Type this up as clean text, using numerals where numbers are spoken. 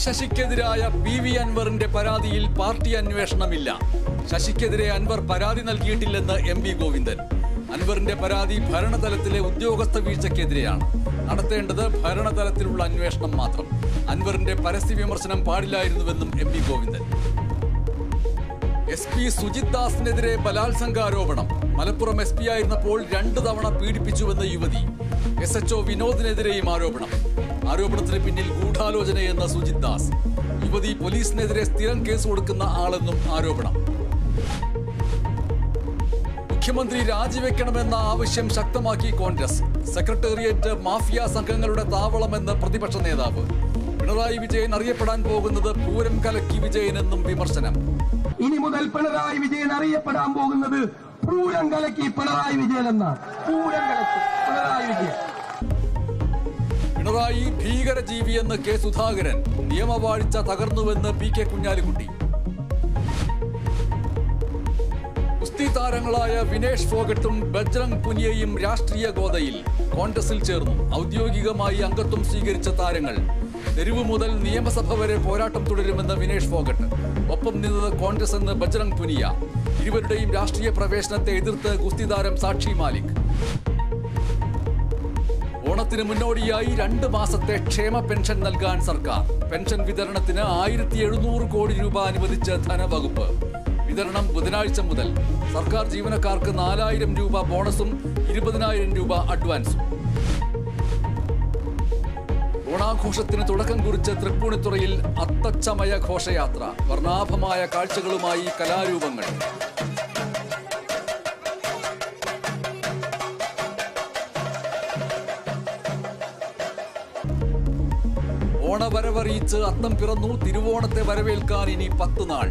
ശശിക്കെതിരായ PV അൻവറിന്റെ പരാതിയിൽ party അന്വേഷണമില്ല. ശശിക്കെതിരെ Anwar പരാതി നൽകിയിട്ടില്ലെന്ന് MP ഗോവിന്ദൻ. അൻവറിന്റെ പരാതി ഭരണതലത്തിലെ ഉദ്യോഗസ്ഥ വീഴ്ചയ്ക്കെതിരെയാണ്. നടത്തേണ്ടത് ഭരണതലത്തിലുള്ള അന്വേഷണം മാത്രം. അൻവറിന്റെ പരസ്യ വിമർശനം പാടില്ലായിരുന്നുവെന്നും MP Govindan. SP Sujith ദാസിനെതിരെ ബലാത്സംഗാരോപണം. Malappuram SP ആയിരുന്നപ്പോൾ 2 തവണ പീഡിപ്പിച്ചുവെന്ന് യുവതി. SHO വിനോദിനെതിരെയും ആരോപണം. ആരോപണത്തിന് പിന്നിൽ ഗൂഢാലോചനയെന്ന സുജിത് ദാസ്. യുവതി പോലീസിനെതിരെ സ്ഥിരം കേസ് കൊടുക്കുന്ന ആളെന്നും ആരോപണം. മുഖ്യമന്ത്രി രാജിവെക്കണമെന്ന ആവശ്യം ശക്തമാക്കി കോൺഗ്രസ്. സെക്രട്ടേറിയറ്റ് മാഫിയ സംഘങ്ങളുടെ താവളമെന്ന് പ്രതിപക്ഷ നേതാവ്. പിണറായി വിജയൻ അറിയപ്പെടാൻ പോകുന്നത് പൂരം കലക്കി വിജയനെന്നും വിമർശനം. ഇനി മുതൽ പിണറായി വിജയൻ അറിയപ്പെടാൻ പോകുന്നത് പൂരം കലക്കി പിണറായി വിജയൻ എന്നാണ്. പൂരം കലക്കി പിണറായി വിജയൻ. പിണറായി ഭീകരജീവിയെന്ന് K സുധാകരൻ. നിയമവാഴ്ച തകർന്നുവെന്ന് PK കുഞ്ഞാലിക്കുട്ടി. കുസ്തി താരങ്ങളായ വിനേഷ് ഫോഗട്ടും ബജ്രംഗ് പുനിയയും രാഷ്ട്രീയ ഗോതയിൽ കോൺഗ്രസിൽ ചേർന്നു. ഔദ്യോഗികമായി അംഗത്വം സ്വീകരിച്ച താരങ്ങൾ. തെരുവ് മുതൽ നിയമസഭ വരെ പോരാട്ടം തുടരുമെന്ന് വിനേഷ് ഫോഗട്ട്. ഒപ്പം നിന്നത് കോൺഗ്രസ് എന്ന് ബജ്രംഗ് പുനിയ. ഇരുവരുടെയും രാഷ്ട്രീയ പ്രവേശനത്തെ എതിർത്ത് ഗുസ്തി താരം സാക്ഷി മാലിക്. ഓണത്തിന് മുന്നോടിയായി 2 മാസത്തെ ക്ഷേമ പെൻഷൻ നൽകാൻ സർക്കാർ. പെൻഷൻ വിതരണത്തിന് 1700 കോടി രൂപ അനുവദിച്ച് ധനവകുപ്പ്. വിതരണം ബുധനാഴ്ച മുതൽ. സർക്കാർ ജീവനക്കാർക്ക് 4000 രൂപ ബോണസും 20,000 രൂപ അഡ്വാൻസും. ഓണാഘോഷത്തിന് തുടക്കം കുറിച്ച് തൃപ്പൂണിത്തുറയിൽ അത്തച്ചമയ ഘോഷയാത്ര. വർണ്ണാഭമായ കാഴ്ചകളുമായി കലാരൂപങ്ങൾ. ഓണവരവറിയിച്ച് അത്തം പിറന്നു. തിരുവോണത്തെ വരവേൽക്കാൻ ഇനി 10 നാൾ.